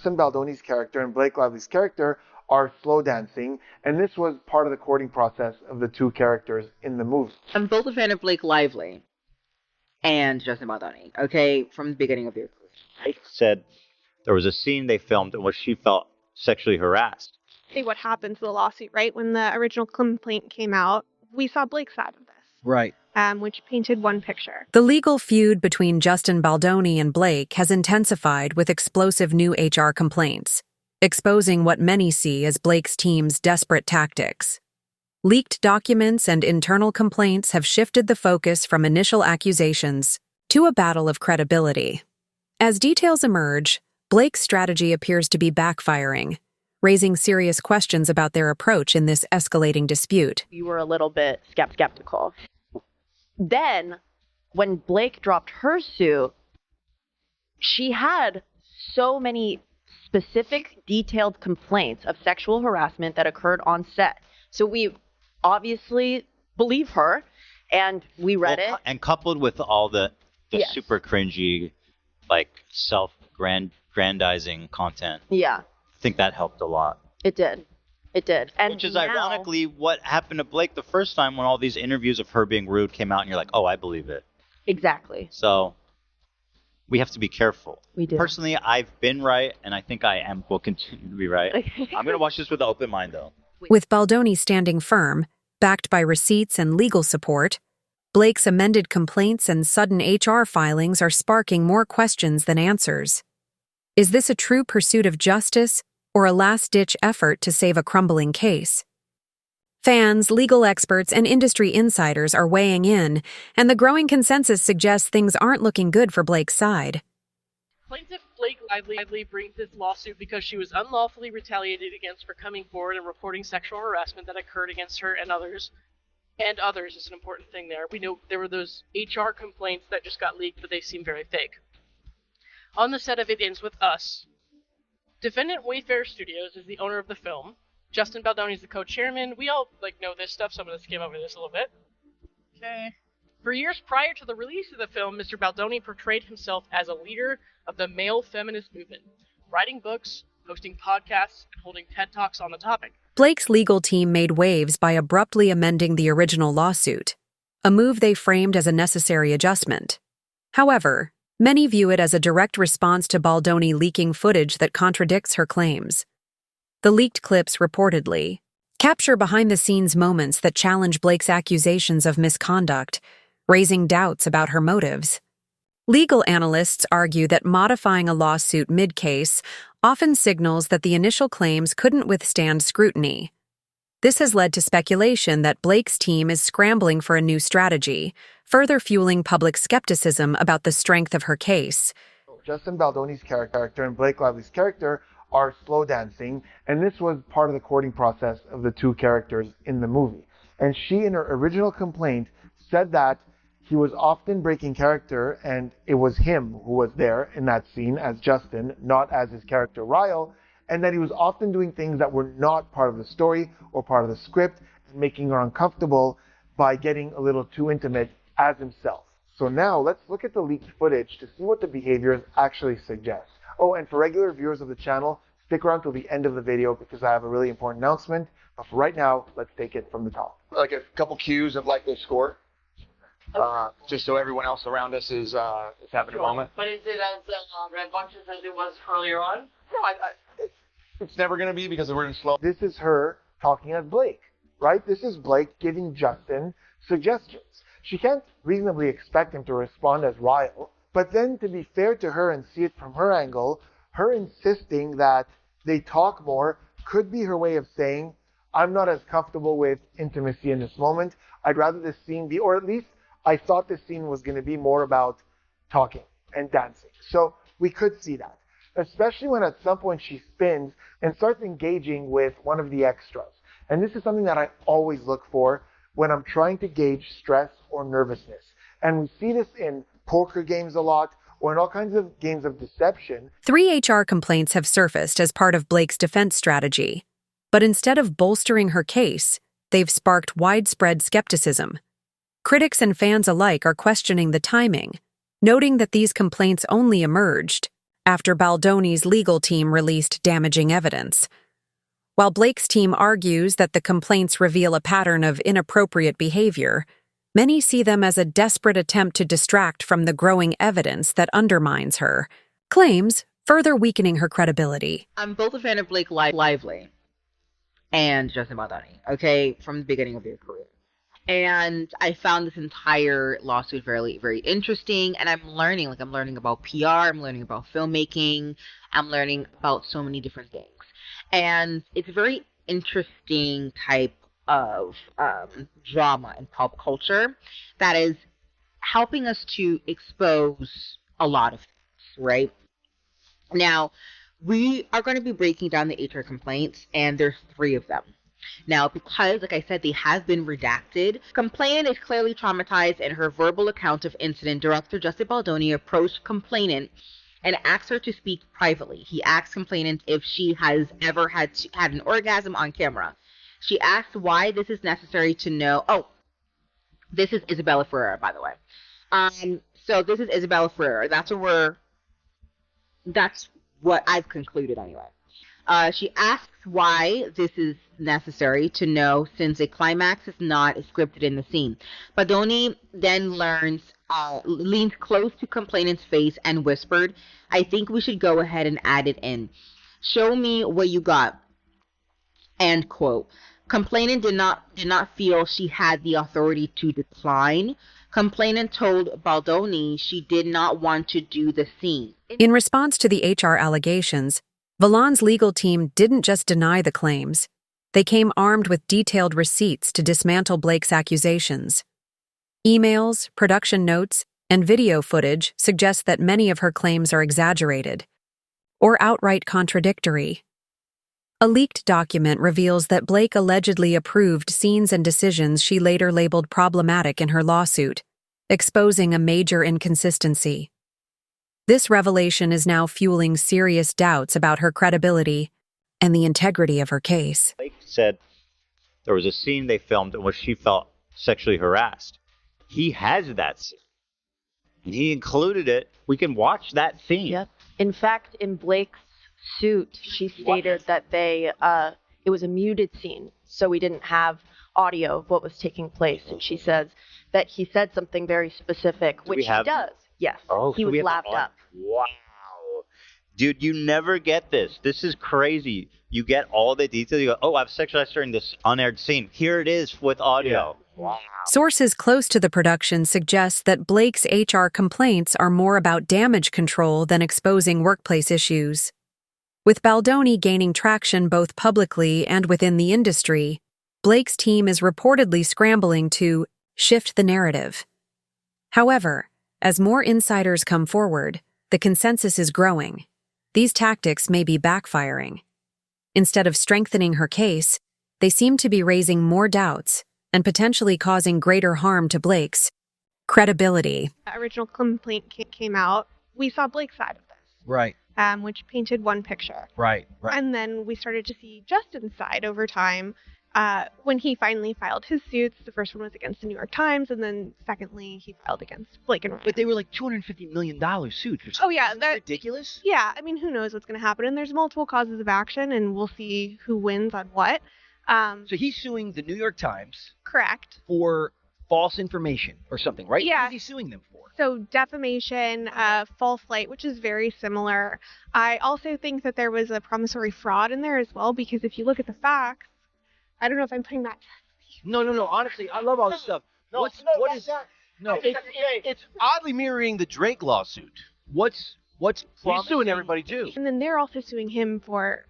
Justin Baldoni's character and Blake Lively's character are slow dancing, and this was part of the courting process of the two characters in the movie. I'm both a fan of Blake Lively and Justin Baldoni, okay, from the beginning of the I said there was a scene they filmed in which she felt sexually harassed. See what happened to the lawsuit, right? When the original complaint came out, we saw Blake's side of this. Right. Which painted one picture. The legal feud between Justin Baldoni and Blake has intensified with explosive new HR complaints, exposing what many see as Blake's team's desperate tactics. Leaked documents and internal complaints have shifted the focus from initial accusations to a battle of credibility. As details emerge, Blake's strategy appears to be backfiring, raising serious questions about their approach in this escalating dispute. You were a little bit skeptical. Then, when Blake dropped her suit, she had so many specific, detailed complaints of sexual harassment that occurred on set. So we obviously believe her, and we read it. And coupled with all the Yes. super cringy, like self-grandizing content, Yeah, I think that helped a lot. it did. It did. And Which is now, ironically what happened to Blake the first time when all these interviews of her being rude came out, and you're like, oh, I believe it. Exactly. So we have to be careful. We do. Personally, I've been right, and I think I will continue to be right. I'm going to watch this with an open mind, though. With Baldoni standing firm, backed by receipts and legal support, Blake's amended complaints and sudden HR filings are sparking more questions than answers. Is this a true pursuit of justice or a last-ditch effort to save a crumbling case? Fans, legal experts, and industry insiders are weighing in, and the growing consensus suggests things aren't looking good for Blake's side. Plaintiff Blake Lively brings this lawsuit because she was unlawfully retaliated against for coming forward and reporting sexual harassment that occurred against her and others. And others is an important thing there. We know there were those HR complaints that just got leaked, but they seem very fake. On the set of It Ends With Us, defendant Wayfair Studios is the owner of the film. Justin Baldoni is the co-chairman. We all know this stuff. Some of us came over this a little bit. Okay. For years prior to the release of the film, Mr. Baldoni portrayed himself as a leader of the male feminist movement, writing books, hosting podcasts, and holding TED Talks on the topic. Blake's legal team made waves by abruptly amending the original lawsuit, a move they framed as a necessary adjustment. However, many view it as a direct response to Baldoni leaking footage that contradicts her claims. The leaked clips reportedly capture behind-the-scenes moments that challenge Blake's accusations of misconduct, raising doubts about her motives. Legal analysts argue that modifying a lawsuit mid-case often signals that the initial claims couldn't withstand scrutiny. This has led to speculation that Blake's team is scrambling for a new strategy, further fueling public skepticism about the strength of her case. Justin Baldoni's character and Blake Lively's character are slow dancing, and this was part of the courting process of the two characters in the movie. And she, in her original complaint, said that he was often breaking character, and it was him who was there in that scene as Justin, not as his character Ryle, and that he was often doing things that were not part of the story or part of the script, and making her uncomfortable by getting a little too intimate as himself. So now let's look at the leaked footage to see what the behaviors actually suggest. Oh, and for regular viewers of the channel, stick around till the end of the video because I have a really important announcement. But for right now, let's take it from the top. Like a couple cues of the score. Just so everyone else around us is having a moment. But is it as rambunctious as it was earlier on? No, it's never going to be because we're in slow. This is her talking as Blake, right? This is Blake giving Justin suggestions. She can't reasonably expect him to respond as Ryle, but then to be fair to her and see it from her angle, her insisting that they talk more could be her way of saying, I'm not as comfortable with intimacy in this moment. I'd rather this scene be, or at least I thought this scene was going to be more about talking and dancing. So we could see that, especially when at some point she spins and starts engaging with one of the extras. And this is something that I always look for when I'm trying to gauge stress or nervousness. And we see this in poker games a lot, or in all kinds of games of deception. 3 HR complaints have surfaced as part of Blake's defense strategy. But instead of bolstering her case, they've sparked widespread skepticism. Critics and fans alike are questioning the timing, noting that these complaints only emerged after Baldoni's legal team released damaging evidence. While Blake's team argues that the complaints reveal a pattern of inappropriate behavior, many see them as a desperate attempt to distract from the growing evidence that undermines her claims, further weakening her credibility. I'm both a fan of Blake Lively and Justin Baldoni, okay, from the beginning of their career. And I found this entire lawsuit very, very interesting. And I'm learning about PR, I'm learning about filmmaking, I'm learning about so many different things. And it's a very interesting type of drama in pop culture that is helping us to expose a lot of things, right? Now, we are going to be breaking down the HR complaints, and there's 3 of them. Now, because, like I said, they have been redacted, complainant is clearly traumatized. In her verbal account of incident, director Justin Baldoni approached complainant and asked her to speak privately. He asked complainant if she has ever had an orgasm on camera. She asked why this is necessary to know. Oh, this is Isabella Ferreira, by the way. So this is Isabella Ferreira. That's what I've concluded anyway. She asks why this is necessary to know since a climax is not scripted in the scene. Baldoni then leans close to complainant's face and whispered, "I think we should go ahead and add it in. Show me what you got." End quote. Complainant did not feel she had the authority to decline. Complainant told Baldoni she did not want to do the scene. In response to the HR allegations, Valon's legal team didn't just deny the claims. They came armed with detailed receipts to dismantle Blake's accusations. Emails, production notes, and video footage suggest that many of her claims are exaggerated or outright contradictory. A leaked document reveals that Blake allegedly approved scenes and decisions she later labeled problematic in her lawsuit, exposing a major inconsistency. This revelation is now fueling serious doubts about her credibility and the integrity of her case. Blake said there was a scene they filmed in which she felt sexually harassed. He has that scene. And he included it. We can watch that scene. Yep. In fact, in Blake's suit, she stated that it was a muted scene, so we didn't have audio of what was taking place. And she says that he said something very specific, which he does. Yes. Oh, he so was laughed up. Wow. Dude, you never get this. This is crazy. You get all the details. You go, oh, I've sexualized her in this unaired scene. Here it is with audio. Yeah. Wow. Sources close to the production suggest that Blake's HR complaints are more about damage control than exposing workplace issues. With Baldoni gaining traction both publicly and within the industry, Blake's team is reportedly scrambling to shift the narrative. However, as more insiders come forward, the consensus is growing. These tactics may be backfiring. Instead of strengthening her case, they seem to be raising more doubts and potentially causing greater harm to Blake's credibility. The original complaint came out. We saw Blake's side of this. Right. Which painted one picture. Right. And then we started to see Justin's side over time. When he finally filed his suits, the first one was against the New York Times, and then secondly, he filed against Blake and Ryan. But they were like $250 million suits. Oh, yeah. That's ridiculous? Yeah, I mean, who knows what's going to happen. And there's multiple causes of action, and we'll see who wins on what. So he's suing the New York Times. Correct. For false information or something, right? Yeah. What is he suing them for? So defamation, false light, which is very similar. I also think that there was a promissory fraud in there as well, because if you look at the facts, I don't know if I'm putting that. No. Honestly, I love all this stuff. It's oddly mirroring the Drake lawsuit. What's he's suing everybody too. And then they're also suing him or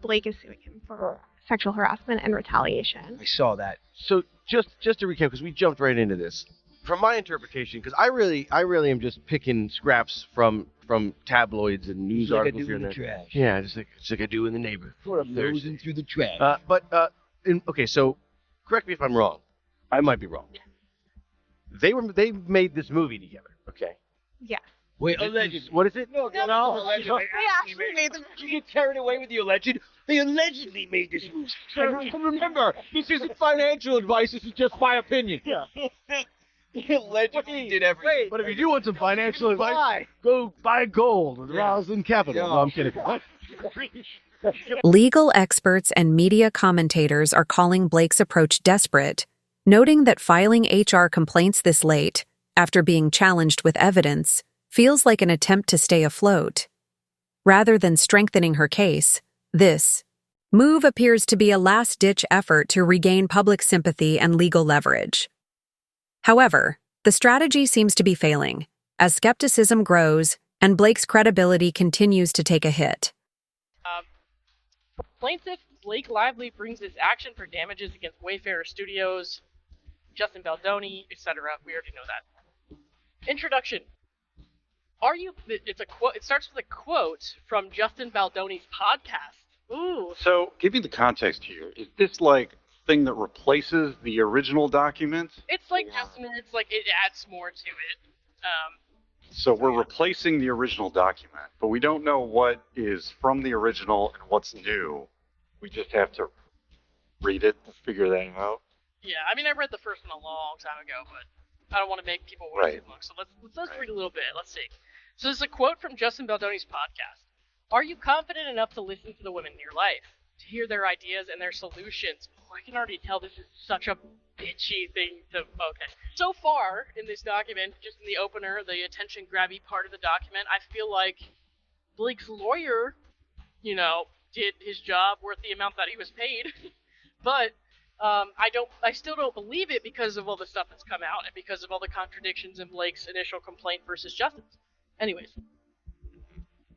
Blake is suing him for sexual harassment and retaliation. I saw that. So just to recap, because we jumped right into this. From my interpretation, because I really am just picking scraps from tabloids and news articles here and there. Trash. Yeah, just like I do in the neighborhood. Sort of nosing through the trash. Okay, so correct me if I'm wrong. I might be wrong. They made this movie together. Okay. Yes. Wait, alleged. What is it? No. They actually made the You get carried away with the alleged. They allegedly made this movie. Remember, this isn't financial advice. This is just my opinion. Yeah. Allegedly did everything. But if you do want some financial advice, go buy gold with Roslyn Capital. No, I'm kidding. Legal experts and media commentators are calling Blake's approach desperate, noting that filing HR complaints this late, after being challenged with evidence, feels like an attempt to stay afloat. Rather than strengthening her case, this move appears to be a last-ditch effort to regain public sympathy and legal leverage. However, the strategy seems to be failing, as skepticism grows and Blake's credibility continues to take a hit. Plaintiff Blake Lively brings this action for damages against Wayfarer Studios, Justin Baldoni, etc. We already know that. Introduction. It's a quote. It starts with a quote from Justin Baldoni's podcast. Ooh. So, give me the context here. Is this like thing that replaces the original document? It's like it's like it adds more to it. So we're replacing the original document, but we don't know what is from the original and what's new. We just have to read it to figure that out. Yeah, I mean, I read the first one a long time ago, but I don't want to make people wait too long. So let's read a little bit. Let's see. So this is a quote from Justin Baldoni's podcast. Are you confident enough to listen to the women in your life, to hear their ideas and their solutions? Oh, I can already tell this is such a bitchy thing to. Okay. So far in this document, just in the opener, the attention-grabby part of the document, I feel like Blake's lawyer, did his job worth the amount that he was paid. But I still don't believe it because of all the stuff that's come out and because of all the contradictions in Blake's initial complaint versus Justin's. Anyways.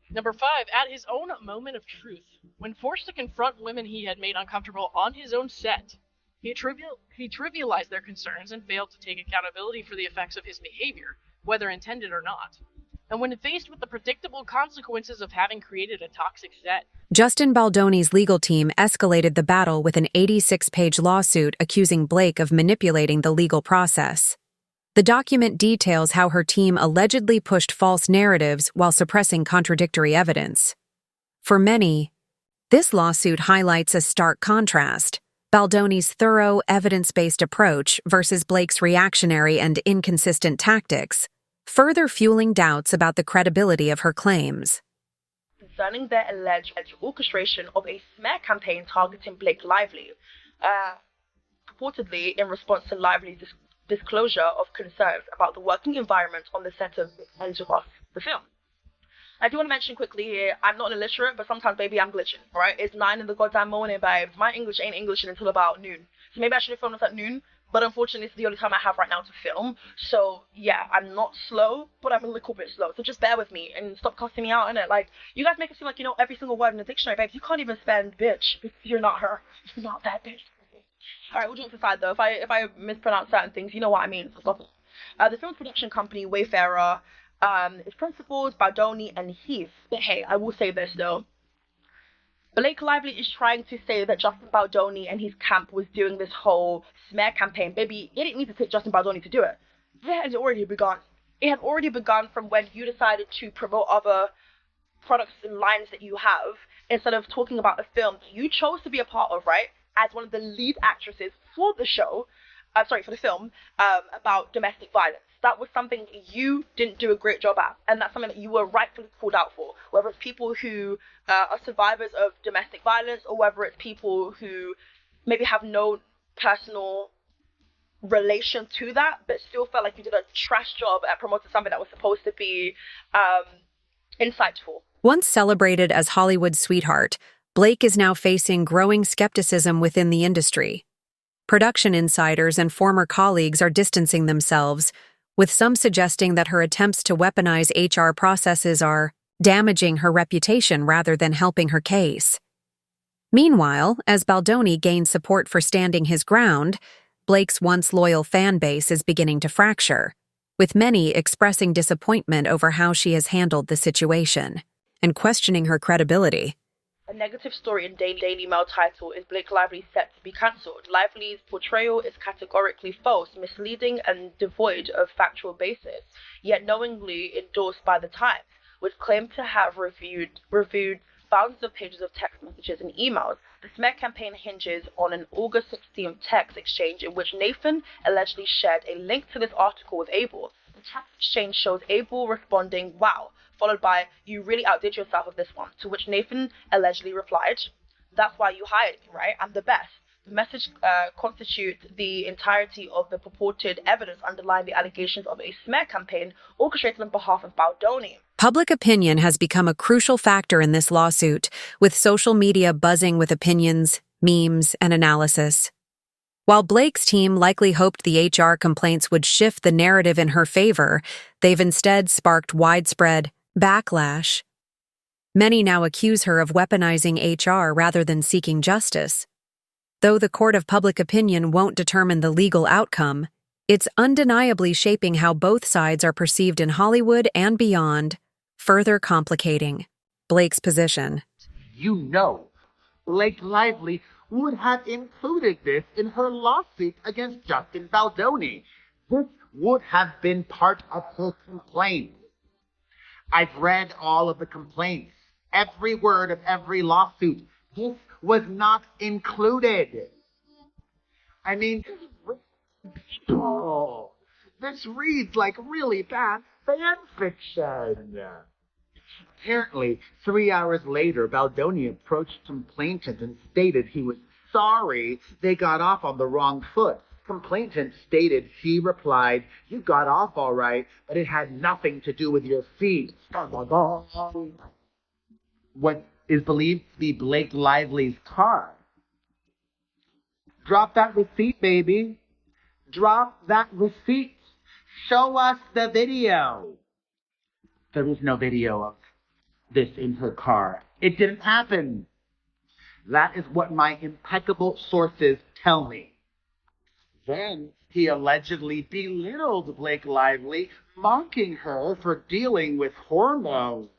Number 5, at his own moment of truth, when forced to confront women he had made uncomfortable on his own set, he trivialized their concerns and failed to take accountability for the effects of his behavior, whether intended or not. And when faced with the predictable consequences of having created a toxic set, Justin Baldoni's legal team escalated the battle with an 86-page lawsuit accusing Blake of manipulating the legal process. The document details how her team allegedly pushed false narratives while suppressing contradictory evidence. For many, this lawsuit highlights a stark contrast: Baldoni's thorough, evidence-based approach versus Blake's reactionary and inconsistent tactics, further fueling doubts about the credibility of her claims. Concerning their alleged orchestration of a smear campaign targeting Blake Lively, purportedly in response to Lively's disclosure of concerns about the working environment on the set of Alleging, the film. I do want to mention quickly here, I'm not illiterate, but sometimes, baby, I'm glitching, alright? It's 9 in the goddamn morning, babes. My English ain't English until about noon. So maybe I should have filmed this at noon, but unfortunately, it's the only time I have right now to film. So, yeah, I'm not slow, but I'm a little bit slow. So just bear with me and stop cussing me out, innit? Like, you guys make it seem like you know every single word in the dictionary, babes. You can't even spend bitch because you're not her. You're not that bitch. Alright, all jokes aside, though, if I mispronounce certain things, you know what I mean, so stop it. The film production company, Wayfarer, its principals, Baldoni, and Heath. But hey, I will say this, though. Blake Lively is trying to say that Justin Baldoni and his camp was doing this whole smear campaign. Baby, it didn't need to take Justin Baldoni to do it. That had already begun. It had already begun from when you decided to promote other products and lines that you have, instead of talking about the film that you chose to be a part of, right? As one of the lead actresses for the show, for the film, about domestic violence. That was something you didn't do a great job at, and that's something that you were rightfully called out for. Whether it's people who are survivors of domestic violence, or whether it's people who maybe have no personal relation to that, but still felt like you did a trash job at promoting something that was supposed to be insightful. Once celebrated as Hollywood's sweetheart, Blake is now facing growing skepticism within the industry. Production insiders and former colleagues are distancing themselves, with some suggesting that her attempts to weaponize HR processes are damaging her reputation rather than helping her case. Meanwhile, as Baldoni gains support for standing his ground, Blake's once loyal fan base is beginning to fracture, with many expressing disappointment over how she has handled the situation and questioning her credibility. A negative story in Daily Mail title is Blake Lively set to be cancelled. Lively's portrayal is categorically false, misleading, and devoid of factual basis, yet knowingly endorsed by the Times, which claimed to have reviewed thousands of pages of text messages and emails. The smear campaign hinges on an August 16th text exchange in which Nathan allegedly shared a link to this article with Abel. The text exchange shows Abel responding, "Wow," followed by, "You really outdid yourself with this one," to which Nathan allegedly replied, "That's why you hired me, right? I'm the best." The message constitutes the entirety of the purported evidence underlying the allegations of a smear campaign orchestrated on behalf of Baldoni. Public opinion has become a crucial factor in this lawsuit, with social media buzzing with opinions, memes, and analysis. While Blake's team likely hoped the HR complaints would shift the narrative in her favor, they've instead sparked widespread backlash. Many now accuse her of weaponizing HR rather than seeking justice. Though the court of public opinion won't determine the legal outcome, it's undeniably shaping how both sides are perceived in Hollywood and beyond, further complicating Blake's position. You know, Blake Lively would have included this in her lawsuit against Justin Baldoni. This would have been part of her complaint. I've read all of the complaints, every word of every lawsuit. This was not included. I mean, people, this reads like really bad fan fiction. Apparently, 3 hours later, Baldoni approached complainant and stated he was sorry they got off on the wrong foot. Complainant stated she replied, "You got off all right, but it had nothing to do with your feet." What is believed to be Blake Lively's car. Drop that receipt, baby. Drop that receipt. Show us the video. There is no video of this in her car. It didn't happen. That is what my impeccable sources tell me. Then he allegedly belittled Blake Lively, mocking her for dealing with hormones.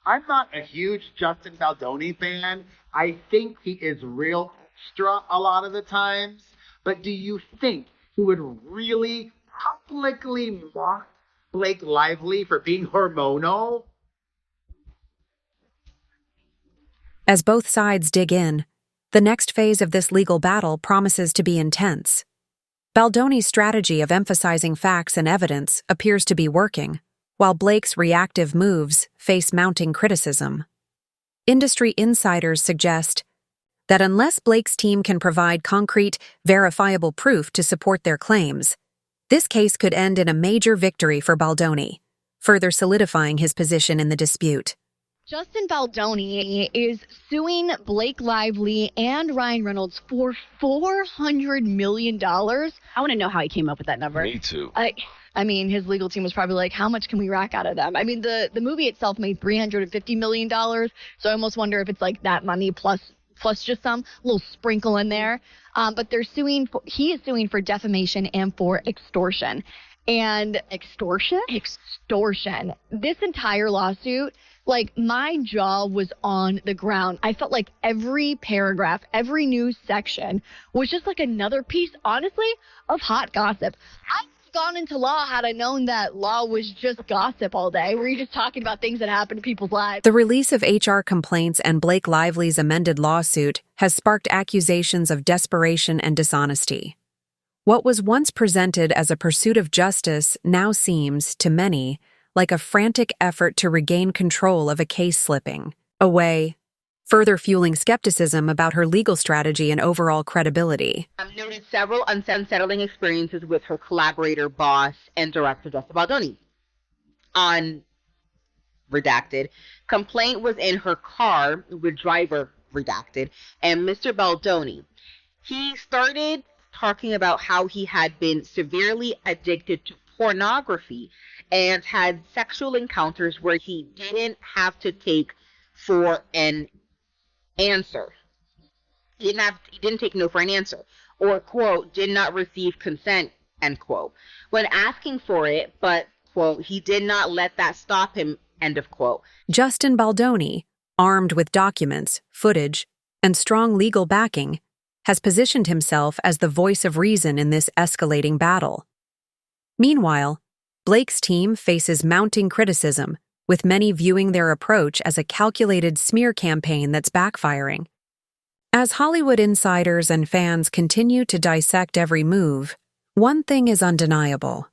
I'm not a huge Justin Baldoni fan. I think he is real extra a lot of the times. But do you think he would really publicly mock Blake Lively for being hormonal? As both sides dig in, the next phase of this legal battle promises to be intense. Baldoni's strategy of emphasizing facts and evidence appears to be working, while Blake's reactive moves face mounting criticism. Industry insiders suggest that unless Blake's team can provide concrete, verifiable proof to support their claims, this case could end in a major victory for Baldoni, further solidifying his position in the dispute. Justin Baldoni is suing Blake Lively and Ryan Reynolds for $400 million. I want to know how he came up with that number. Me too. I mean, his legal team was probably like, how much can we rack out of them? I mean, the movie itself made $350 million, so I almost wonder if it's like that money plus just some little sprinkle in there. But he is suing for defamation and for extortion. And extortion? Extortion. This entire lawsuit, like, my jaw was on the ground. I felt like every paragraph, every news section was just like another piece, honestly, of hot gossip. I gone into law had I known that law was just gossip all day, where you're just talking about things that happen to people's lives. The release of HR complaints and Blake Lively's amended lawsuit has sparked accusations of desperation and dishonesty. What was once presented as a pursuit of justice now seems, to many, like a frantic effort to regain control of a case slipping away, further fueling skepticism about her legal strategy and overall credibility. I've noted several unsettling experiences with her collaborator, boss, and director, Justin Baldoni. On redacted, complaint was in her car with driver redacted, and Mr. Baldoni. He started talking about how he had been severely addicted to pornography and had sexual encounters where he didn't have to take for an answer. He didn't take no for an answer. Or, quote, did not receive consent, end quote. When asking for it, but, quote, he did not let that stop him, end of quote. Justin Baldoni, armed with documents, footage, and strong legal backing, has positioned himself as the voice of reason in this escalating battle. Meanwhile, Blake's team faces mounting criticism, with many viewing their approach as a calculated smear campaign that's backfiring. As Hollywood insiders and fans continue to dissect every move, one thing is undeniable.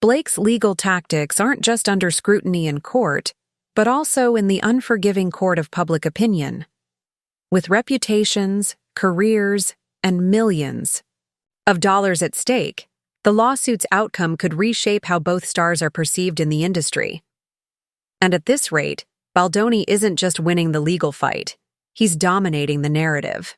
Blake's legal tactics aren't just under scrutiny in court, but also in the unforgiving court of public opinion. With reputations, careers, and millions of dollars at stake, the lawsuit's outcome could reshape how both stars are perceived in the industry. And at this rate, Baldoni isn't just winning the legal fight, he's dominating the narrative.